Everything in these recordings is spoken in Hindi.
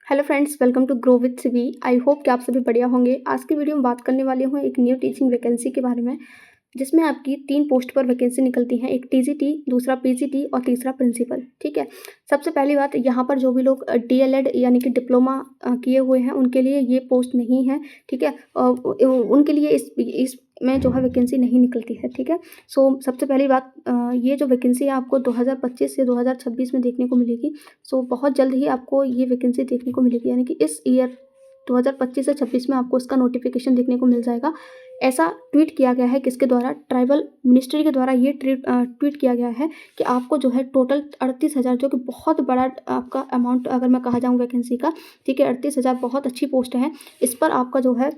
Hello friends, welcome to grow with CV. I hope कि आप सभी बढ़िया होंगे। आज की वीडियो में बात करने वाली हूँ एक न्यू टीचिंग वैकेंसी के बारे में, जिसमें आपकी 3 पोस्ट पर वैकेंसी निकलती हैं। एक टीजीटी, दूसरा पीजीटी और तीसरा प्रिंसिपल। ठीक है। सबसे पहली बात, यहाँ पर जो भी लोग डीएलएड यानी कि डिप्लोमा किए हुए हैं उनके लिए ये पोस्ट नहीं है। ठीक है। उनके लिए इस में जो है वैकेंसी नहीं निकलती है। ठीक है। सो सबसे पहली बात, ये जो वैकेंसी है आपको 2025 से 2026 में देखने को मिलेगी। सो बहुत जल्द ही आपको ये वैकेंसी देखने को मिलेगी, यानी कि इस ईयर 2025 से 26 में आपको इसका नोटिफिकेशन देखने को मिल जाएगा। ऐसा ट्वीट किया गया है किसके द्वारा, ट्राइबल मिनिस्ट्री के द्वारा ये ट्वीट किया गया है कि आपको जो है टोटल 38,000, जो कि बहुत बड़ा आपका अमाउंट अगर मैं कहा जाऊँ वैकेंसी का। ठीक है। 38,000 बहुत अच्छी पोस्ट है। इस पर आपका जो है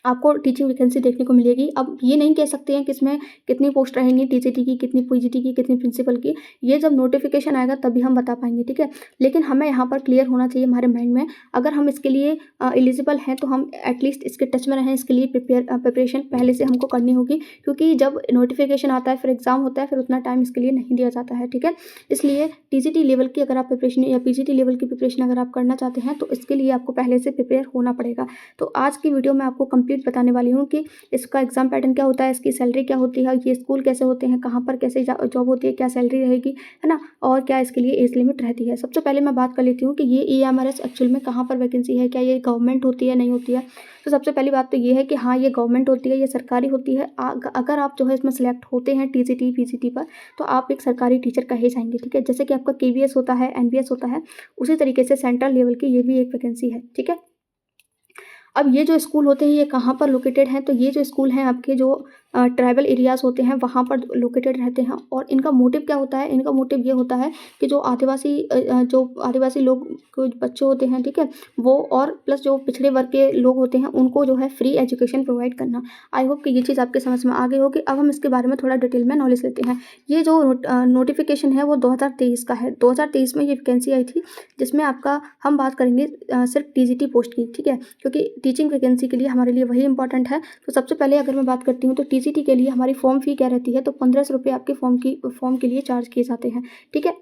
आपको टीचिंग वैकेंसी देखने को मिलेगी। अब ये नहीं कह सकते हैं कि इसमें कितनी पोस्ट रहेंगी, टीजीटी की कितनी, पीजीटी की कितनी, प्रिंसिपल की। ये जब नोटिफिकेशन आएगा तभी हम बता पाएंगे। ठीक है। लेकिन हमें यहाँ पर क्लियर होना चाहिए हमारे माइंड में, अगर हम इसके लिए एलिजिबल हैं तो हम एटलीस्ट इसके टच में रहें। इसके लिए प्रिपरेशन पहले से हमको करनी होगी, क्योंकि जब नोटिफिकेशन आता है फिर एग्जाम होता है, फिर उतना टाइम इसके लिए नहीं दिया जाता है। ठीक है। इसलिए टीजीटी लेवल की अगर आप प्रिपरेशन या पीजीटी लेवल की प्रिपरेशन अगर आप करना चाहते हैं तो इसके लिए आपको पहले से प्रिपेयर होना पड़ेगा। तो आज की वीडियो में आपको कंप्लीट बताने वाली हूँ कि इसका एग्जाम पैटर्न क्या होता है, इसकी सैलरी क्या होती है, ये स्कूल कैसे होते हैं, कहाँ पर कैसे जॉब होती है, क्या सैलरी रहेगी, है ना, और क्या इसके लिए एज लिमिट रहती है। सबसे पहले मैं बात कर लेती हूँ कि ये EMRS एक्चुअल में कहाँ पर वैकेंसी है, क्या ये गवर्नमेंट होती है, नहीं होती है। तो सबसे पहली बात तो ये है कि हाँ, ये गवर्नमेंट होती है, ये सरकारी होती है। अगर आप जो है इसमें सेलेक्ट होते हैं टीजीटी पीजीटी पर, तो आप एक सरकारी टीचर कहे जाएंगे। ठीक है। जैसे कि आपका KVS होता है, NVS होता है, उसी तरीके से सेंट्रल लेवल की ये भी एक वैकेंसी है। ठीक है। अब ये जो स्कूल होते हैं ये कहाँ पर लोकेटेड हैं, तो ये जो स्कूल हैं आपके जो ट्राइबल एरियाज़ होते हैं वहाँ पर लोकेटेड रहते हैं। और इनका मोटिव क्या होता है, इनका मोटिव ये होता है कि जो आदिवासी लोग के बच्चे होते हैं, ठीक है, वो और प्लस जो पिछड़े वर्ग के लोग होते हैं उनको जो है फ्री एजुकेशन प्रोवाइड करना। आई होप कि ये चीज़ आपके समझ में आ गई होगी। अब हम इसके बारे में थोड़ा डिटेल में नॉलेज लेते हैं। ये जो नोटिफिकेशन है वो 2023 का है। 2023 में ये वैकेंसी आई थी, जिसमें आपका हम बात करेंगे सिर्फ टीजीटी पोस्ट की। ठीक है। क्योंकि टीचिंग वैकेंसी के लिए हमारे लिए वही इंपॉर्टेंट है। तो सबसे पहले अगर मैं बात करती हूँ तो टीजीटी के लिए हमारी फॉर्म फी क्या रहती है, तो 1500 रुपये आपके फॉर्म के लिए चार्ज किए जाते हैं। ठीक है।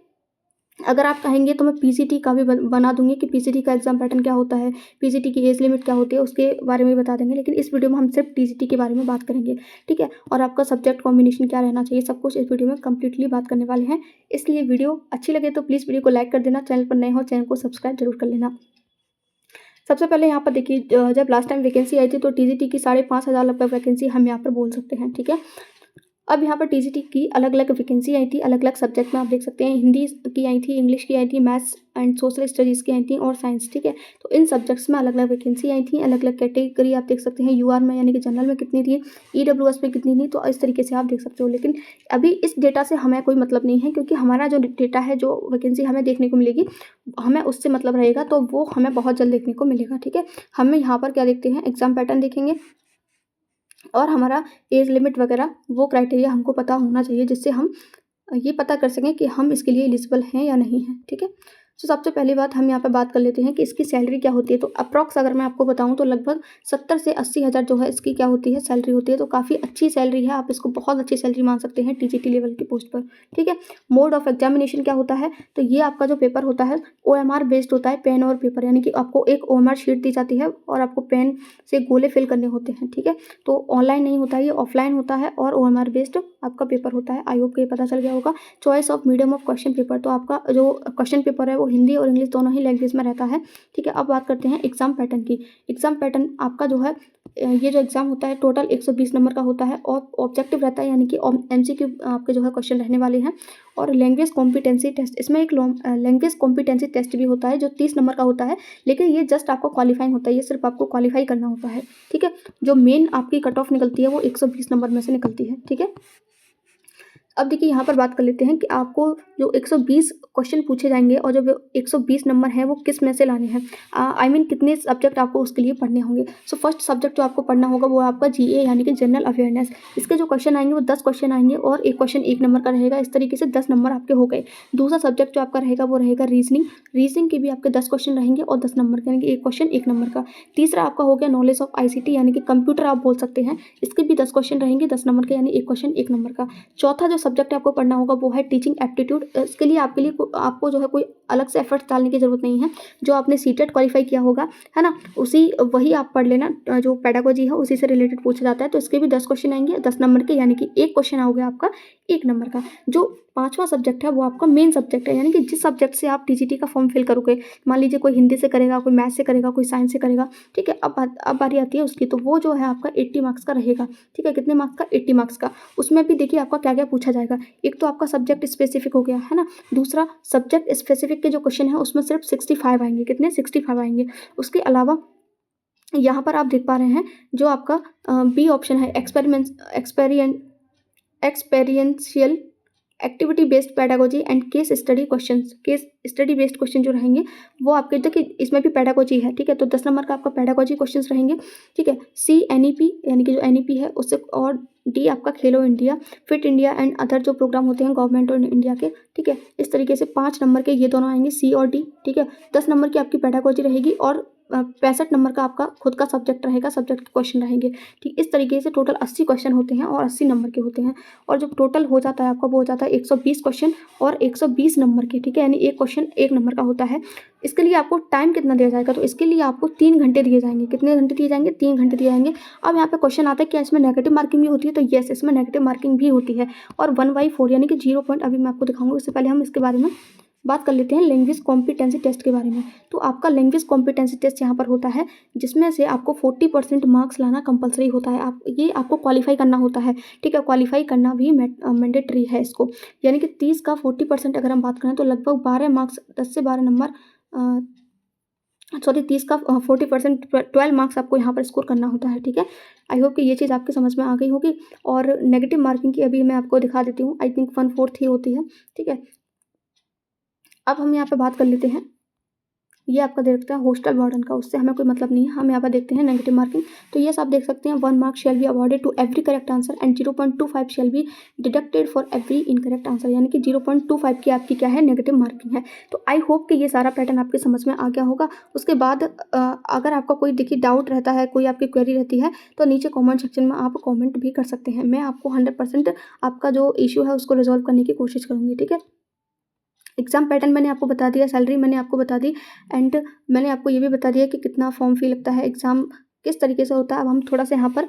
अगर आप कहेंगे तो मैं पीजीटी का भी बना दूंगी कि पीजीटी का एग्जाम पैटर्न क्या होता है, पीजीटी की एज लिमिट क्या होती है, उसके बारे में बता देंगे। लेकिन इस वीडियो में हम सिर्फ टीजीटी के बारे में बात करेंगे। ठीक है। और आपका सब्जेक्ट कॉम्बिनेशन क्या रहना चाहिए, सब कुछ इस वीडियो में कंप्लीटली बात करने वाले हैं। इसलिए वीडियो अच्छी लगे तो प्लीज़ वीडियो को लाइक कर देना, चैनल पर नए हो चैनल को सब्सक्राइब जरूर कर लेना। सबसे पहले यहाँ पर देखिए, जब लास्ट टाइम वैकेंसी आई थी तो टीजीटी की 5,500 लगभग वैकेंसी हम यहाँ पर बोल सकते हैं। ठीक है। अब यहाँ पर टीजीटी की अलग अलग वैकेंसी आई थी, अलग अलग सब्जेक्ट में आप देख सकते हैं। हिंदी की आई थी, इंग्लिश की आई थी, मैथ्स एंड सोशल स्टडीज़ की आई थी और साइंस। ठीक है। तो इन सब्जेक्ट्स में अलग अलग वैकेंसी आई थी, अलग अलग कैटेगरी आप देख सकते हैं। UR में यानी कि जनरल में कितनी थी, EWS में कितनी थी, तो इस तरीके से आप देख सकते हो। लेकिन अभी इस डेटा से हमें कोई मतलब नहीं है, क्योंकि हमारा जो डेटा है, जो वैकेंसी हमें देखने को मिलेगी, हमें उससे मतलब रहेगा, तो वो हमें बहुत जल्द देखने को मिलेगा। ठीक है। हमें यहाँ पर क्या देखते हैं, एग्जाम पैटर्न देखेंगे और हमारा एज लिमिट वगैरह वो क्राइटेरिया हमको पता होना चाहिए, जिससे हम ये पता कर सकें कि हम इसके लिए एलिजिबल हैं या नहीं हैं। ठीक है। तो सबसे पहली बात हम यहाँ पे बात कर लेते हैं कि इसकी सैलरी क्या होती है। तो अप्रॉक्स अगर मैं आपको बताऊँ तो लगभग 70 से 80 हज़ार जो है इसकी क्या होती है, सैलरी होती है। तो काफ़ी अच्छी सैलरी है, आप इसको बहुत अच्छी सैलरी मान सकते हैं टीजीटी लेवल की पोस्ट पर। ठीक है। मोड ऑफ एग्जामिनेशन क्या होता है, तो ये आपका जो पेपर होता है OMR बेस्ड होता है, पेन और पेपर, यानी कि आपको एक OMR शीट दी जाती है और आपको पेन से गोले फिल करने होते हैं। ठीक है। तो ऑनलाइन नहीं होता है, ये ऑफलाइन होता है और OMR बेस्ड आपका पेपर होता है। आई होप को ये पता चल गया होगा। Choice of medium of question paper, तो आपका जो क्वेश्चन पेपर है वो हिंदी और इंग्लिश दोनों ही लैंग्वेज में रहता है। ठीक है। अब बात करते हैं एग्जाम पैटर्न की। एग्जाम पैटर्न आपका जो है, ये जो एग्जाम होता है टोटल 120 नंबर का होता है और ऑब्जेक्टिव रहता है, यानी कि MCQ आपके जो है क्वेश्चन रहने वाले हैं। और लैंग्वेज कॉम्पिटेंसी टेस्ट, इसमें एक लैंग्वेज कॉम्पिटेंसी टेस्ट भी होता है जो 30 नंबर का होता है, लेकिन ये जस्ट आपको क्वालिफाइंग होता है, ये सिर्फ आपको क्वालिफाई करना होता है। ठीक है। जो मेन आपकी कट ऑफ निकलती है वो 120 नंबर में से निकलती है। ठीक है। अब देखिए यहाँ पर बात कर लेते हैं कि आपको जो 120 क्वेश्चन पूछे जाएंगे और जो 120 नंबर हैं वो किस में से लाने हैं, आई मीन कितने सब्जेक्ट आपको उसके लिए पढ़ने होंगे। सो फर्स्ट सब्जेक्ट जो आपको पढ़ना होगा वो आपका GA यानी कि जनरल अवेयरनेस। इसके जो क्वेश्चन आएंगे वो 10 क्वेश्चन आएंगे और एक क्वेश्चन 1 नंबर का रहेगा। इस तरीके से 10 नंबर आपके हो गए। दूसरा सब्जेक्ट जो आपका रहेगा वो रहेगा रीजनिंग के भी आपके 10 क्वेश्चन रहेंगे और 10 नंबर के, यानी कि एक क्वेश्चन 1 नंबर का। तीसरा आपका हो गया नॉलेज ऑफ ICT यानी कि कंप्यूटर आप बोल सकते हैं, इसके भी 10 क्वेश्चन रहेंगे 10 नंबर के, यानी एक क्वेश्चन 1 नंबर का। चौथा जो सब्जेक्ट आपको पढ़ना होगा वो है टीचिंग एप्टीट्यूड। इसके लिए आपको जो है कोई अलग से एफर्ट्स डालने की ज़रूरत नहीं है। जो आपने सीटेट क्वालिफाई किया होगा, है ना, वही आप पढ़ लेना। जो पेडागोजी है उसी से रिलेटेड पूछा जाता है। तो इसके भी 10 क्वेश्चन आएंगे 10 नंबर के, यानी कि एक क्वेश्चन आओगे आपका 1 नंबर का। जो 5वां सब्जेक्ट है वो आपका मेन सब्जेक्ट है, यानी कि जिस सब्जेक्ट से आप टीजीटी का फॉर्म फिल करोगे, मान लीजिए कोई हिंदी से करेगा, कोई मैथ से करेगा, कोई साइंस से करेगा, ठीक है। अब बारी आती है उसकी, तो वो जो है आपका 80 मार्क्स का रहेगा, ठीक है। कितने मार्क्स का? 80 मार्क्स का। उसमें भी देखिए आपका क्या क्या पूछा जाएगा। एक तो आपका सब्जेक्ट स्पेसिफिक हो गया, है ना। दूसरा, सब्जेक्ट स्पेसिफिक के जो क्वेश्चन है उसमें सिर्फ 65 आएंगे। कितने? 65 आएंगे। उसके अलावा यहाँ पर आप देख पा रहे हैं जो आपका बी ऑप्शन है, experiential activity based pedagogy and case study based question जो रहेंगे वो आपके, देखिए इसमें भी पेडागोजी है, ठीक है। तो 10 नंबर का आपका पेडागोजी क्वेश्चंस रहेंगे, ठीक है। सी NEP, यानी कि जो NEP है उससे, और डी आपका खेलो India, fit India and other जो प्रोग्राम होते हैं गवर्नमेंट और इंडिया के, ठीक है। इस तरीके से 5 नंबर के ये दोनों आएंगे, सी और डी, ठीक है। 10 नंबर की आपकी पेडागोजी रहेगी और 65 नंबर का आपका खुद का सब्जेक्ट रहेगा, सब्जेक्ट के क्वेश्चन रहेंगे, ठीक। इस तरीके से टोटल 80 क्वेश्चन होते हैं और 80 नंबर के होते हैं। और जब टोटल हो जाता है आपका, वो हो जाता है 120 क्वेश्चन और 120 नंबर के, ठीक है। यानी एक क्वेश्चन 1 नंबर का होता है। इसके लिए आपको टाइम कितना दिया जाएगा? तो इसके लिए आपको 3 घंटे दिए जाएंगे। कितने घंटे दिए जाएंगे? 3 घंटे दिए जाएंगे। अब यहाँ पे क्वेश्चन आता है क्या इसमें नेगेटिव मार्किंग भी होती है? तो येस, इसमें नेगेटिव मार्किंग भी होती है। और 1/4 यानी कि 0 पॉइंट अभी मैं आपको दिखाऊंगा। उससे पहले हम इसके बारे में बात कर लेते हैं लैंग्वेज कॉम्पिटेंसी टेस्ट के बारे में। तो आपका लैंग्वेज कॉम्पिटेंसी टेस्ट यहाँ पर होता है, जिसमें से आपको 40% मार्क्स लाना कंपलसरी होता है। ये आपको क्वालिफाई करना होता है, ठीक है। क्वालिफाई करना भी मैंडेटरी है इसको, यानी कि 30 का 40% अगर हम बात करें तो लगभग 12 मार्क्स, 10 से 12 नंबर, 30 का 40%, 12 मार्क्स आपको यहाँ पर स्कोर करना होता है, ठीक है। आई होप कि ये चीज़ आपके समझ में आ गई होगी। और नेगेटिव मार्किंग की अभी मैं आपको दिखा देती हूँ। आई थिंक 1/4 ही होती है, ठीक है। अब हम यहाँ पे बात कर लेते हैं, ये आपका दे रखता है हॉस्टल वार्डन का, उससे हमें कोई मतलब नहीं है। हम यहाँ पर देखते हैं नेगेटिव मार्किंग। तो ये आप देख सकते हैं 1 mark shall be awarded to every correct answer and 0.25 shall be deducted for every incorrect answer, यानी कि 0.25 की आपकी क्या है? नेगेटिव मार्किंग है। तो आई होप कि ये सारा पैटर्न आपके समझ में आ गया होगा। उसके बाद अगर आपका कोई देखिए डाउट रहता है, कोई आपकी क्वेरी रहती है, तो नीचे कॉमेंट सेक्शन में आप कॉमेंट भी कर सकते हैं। मैं आपको 100% आपका जो इशू है उसको रिजॉल्व करने की कोशिश करूँगी, ठीक है। एग्ज़ाम पैटर्न मैंने आपको बता दिया, सैलरी मैंने आपको बता दी, एंड मैंने आपको ये भी बता दिया कि कितना फॉर्म फी लगता है, एग्ज़ाम किस तरीके से होता है। अब हम थोड़ा सा यहाँ पर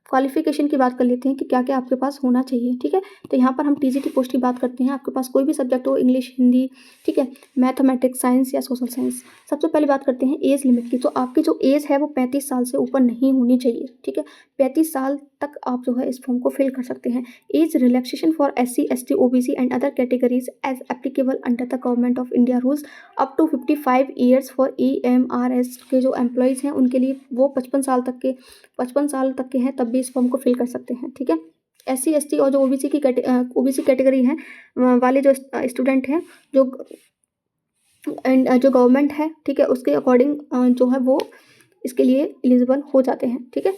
क्वालिफिकेशन की बात कर लेते हैं कि क्या क्या आपके पास होना चाहिए, ठीक है। तो यहाँ पर हम टीजीटी पोस्ट की बात करते हैं। आपके पास कोई भी सब्जेक्ट हो, इंग्लिश, हिंदी, ठीक है, मैथमेटिक्स, साइंस या सोशल साइंस। सबसे पहले बात करते हैं एज लिमिट की। तो आपकी जो एज है वो 35 साल से ऊपर नहीं होनी चाहिए, ठीक है। 35 साल तक आप जो है इस फॉर्म को फिल कर सकते हैं। Age relaxation for SC, ST, OBC and other categories as applicable under the government of India rules up to 55 years for EMRS के जो एम्प्लॉयज़ हैं उनके लिए वो 55 साल तक के हैं, तब भी इस फॉर्म को फिल कर सकते हैं, ठीक है। SC, ST और जो OBC कैटेगरी हैं वाले जो स्टूडेंट हैं, जो गवर्नमेंट है, ठीक है, उसके अकॉर्डिंग जो है वो इसके लिए एलिजिबल हो जाते हैं, ठीक है।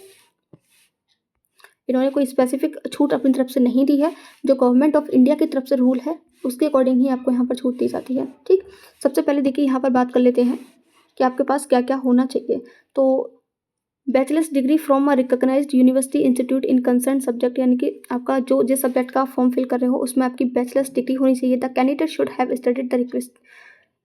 इन्होंने कोई स्पेसिफिक छूट अपनी तरफ से नहीं दी है। जो गवर्नमेंट ऑफ इंडिया की तरफ से रूल है उसके अकॉर्डिंग ही आपको यहाँ पर छूट दी जाती है, ठीक। सबसे पहले देखिए यहाँ पर बात कर लेते हैं कि आपके पास क्या क्या होना चाहिए। तो bachelors degree from a recognised university institute in concern subject, यानी कि आपका जो जिस सब्जेक्ट का आप फॉर्म फिल कर रहे हो उसमें आपकी बैचलर्स डिग्री होनी चाहिए। The candidate should have studied the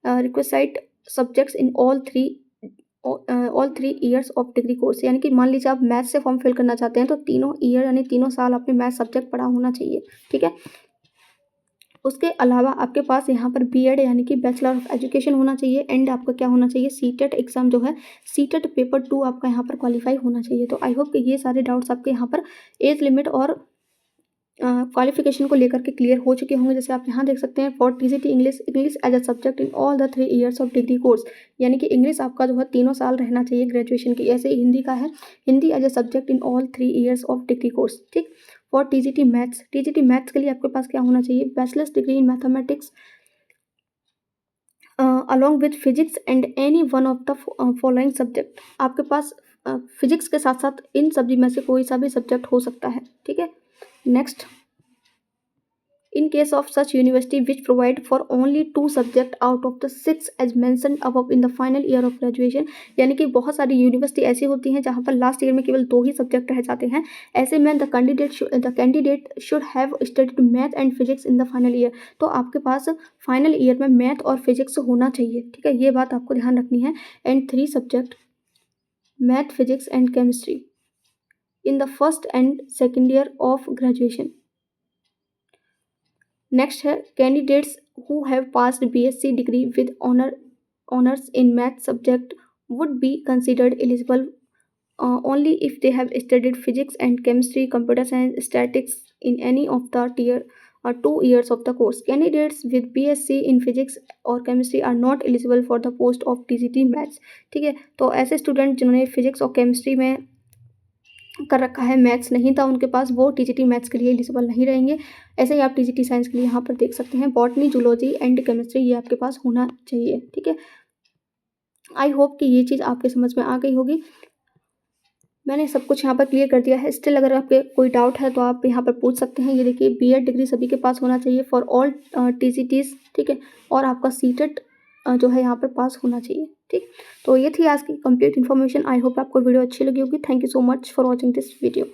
requisite subjects in all three years of degree course, यानी कि मान लीजिए आप मैथ से फॉर्म फिल करना चाहते हैं तो 3 ईयर यानी 3 साल आपने मैथ सब्जेक्ट पढ़ा होना चाहिए, ठीक है। उसके अलावा आपके पास यहाँ पर BEd यानी कि बैचलर ऑफ एजुकेशन होना चाहिए। एंड आपका क्या होना चाहिए? सीटेट एग्जाम जो है, सीटेट पेपर 2 आपका यहाँ पर क्वालिफाई होना चाहिए। तो आई होप कि ये सारे डाउट्स आपके यहाँ पर एज लिमिट और क्वालिफिकेशन को लेकर के क्लियर हो चुके होंगे। जैसे आप यहाँ देख सकते हैं for TCT English as a subject in all the 3 years of degree course, यानी कि इंग्लिश आपका जो है 3 साल रहना चाहिए ग्रेजुएशन की। ऐसे ही हिंदी का है, Hindi as a subject in all 3 years of degree course, ठीक। फॉर TCT मैथ्स के लिए आपके पास क्या होना चाहिए? Bachelors degree in mathematics along with physics and any one of the following subject. आपके पास फिजिक्स के साथ साथ इन सभी में से कोई सा भी सब्जेक्ट हो सकता है, ठीक है। Next in case of such university which provide for only 2 subject out of the 6 as mentioned above in the final year of graduation। यानी कि बहुत सारी यूनिवर्सिटी ऐसी होती हैं जहाँ पर लास्ट ईयर में केवल 2 ही सब्जेक्ट रह जाते हैं। ऐसे में the candidate should have studied math and physics in the final year. तो आपके पास फाइनल ईयर में मैथ और फिजिक्स होना चाहिए, ठीक है, ये बात आपको ध्यान रखनी है। And 3 subject math, physics and chemistry in the first and second year of graduation. Next है candidates who have passed BSc degree with honours in math subject would be considered eligible only if they have studied physics and chemistry, computer science, statistics in any of the tier 2 years of the course. Candidates with BSc in physics or chemistry are not eligible for the post of TGT maths। ठीक है, तो ऐसे स्टूडेंट जिन्होंने फिजिक्स और केमिस्ट्री में कर रखा है, मैथ्स नहीं था उनके पास, वो TGT मैथ्स के लिए एलिजिबल नहीं रहेंगे। ऐसे ही आप TGT साइंस के लिए यहाँ पर देख सकते हैं बॉटनी, जूलॉजी एंड केमिस्ट्री ये आपके पास होना चाहिए। ठीक है, आई होप कि ये चीज़ आपके समझ में आ गई होगी। मैंने सब कुछ यहाँ पर क्लियर कर दिया है। स्टिल अगर आपके कोई डाउट है तो आप यहाँ पर पूछ सकते हैं। ये देखिए B.Ed डिग्री सभी के पास होना चाहिए फॉर ऑल TGTs, ठीक है, और आपका सीटेट जो है यहाँ पर पास होना चाहिए। ठीक, तो ये थी आज की कंप्लीट इन्फॉर्मेशन। आई होप आपको वीडियो अच्छी लगी होगी। Thank you so much for watching this video.